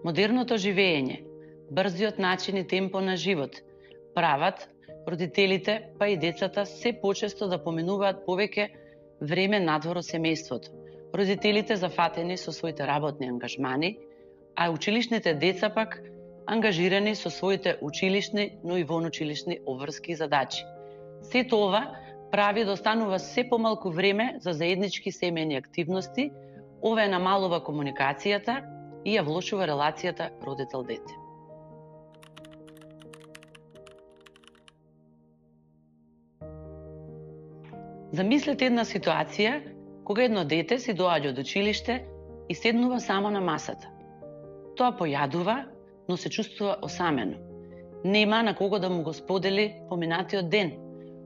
Модерното живење, брзиот начин и темпо на живот прават родителите, па и децата се почесто да поминуваат повеќе време надвор од семејството. Родителите зафатени со своите работни ангажмани, а училишните деца пак ангажирани со своите училишни, но и вонучилишни обврски и задачи. Сето ова прави да останува се помалку време за заеднички семејни активности, ова е намалува комуникацијата и ја влошува релацијата родител-дете. Замислете една ситуација кога едно дете си доаѓа од училиште и седнува само на масата. Тоа појадува, но се чувствува осамено. Нема на кого да му го сподели поминатиот ден.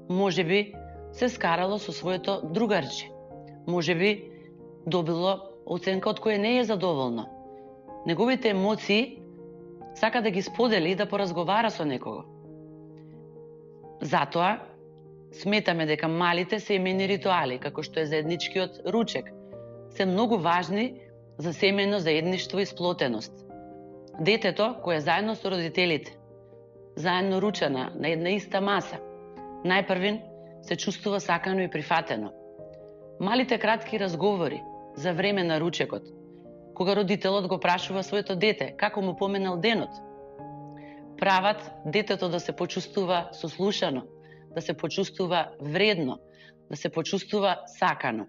Можеби се скарало со своето другарче. Можеби добило оценка од која не е задоволно. Неговите емоции сака да ги сподели и да поразговара со некого. Затоа сметаме дека малите семејни ритуали, како што е заедничкиот ручек, се многу важни за семејно заедништво и сплотеност. Детето, кое е заедно со родителите, заедно ручана на една иста маса, најпрвин се чувствува сакано и прифатено. Малите кратки разговори за време на ручекот, кога родителот го прашува своето дете како му поминал денот, прават детето да се почувствува сослушано, да се почувствува вредно, да се почувствува сакано.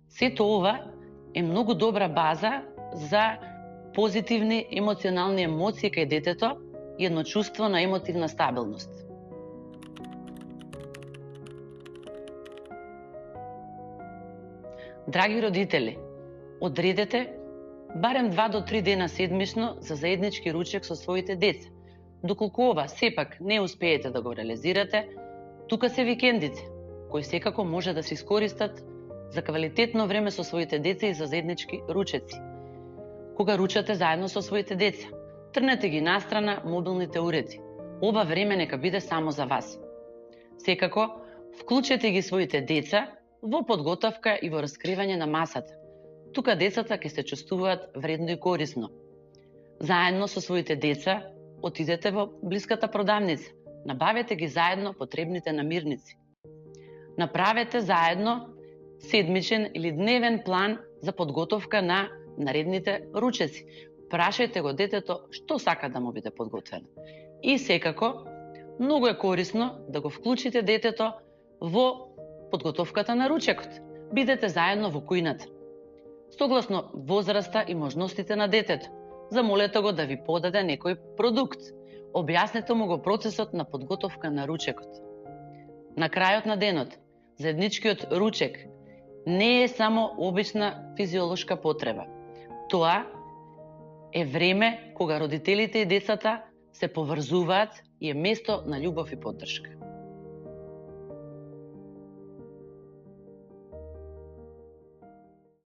Сето ова е многу добра база за позитивни емоционални емоции кај детето и едно чувство на емотивна стабилност. Драги родители, одредете барем 2 до 3 дена седмично за заеднички ручек со своите деца. Доколку ова сепак не успеете да го реализирате, тука се викендите, кои секако може да се искористат за квалитетно време со своите деца и за заеднички ручеци. Кога ручате заедно со своите деца, трнете ги настрана мобилните уреди. Ова време нека биде само за вас. Секако, вклучете ги своите деца во подготовка и во раскривање на масата. Тука децата ќе се чувствуваат вредно и корисно. Заедно со своите деца отидете во блиската продавница. Набавете ги заедно потребните намирници. Направете заедно седмичен или дневен план за подготовка на наредните ручеци. Прашајте го детето што сака да му биде подготвено. И секако, многу е корисно да го вклучите детето во подготовката на ручекот. Бидете заедно во кујната. Согласно возраста и можностите на детето, замолете го да ви подаде некој продукт. Објаснете му го процесот на подготовка на ручекот. На крајот на денот, заедничкиот ручек не е само обична физиолошка потреба. Тоа е време кога родителите и децата се поврзуваат и е место на љубов и поддршка.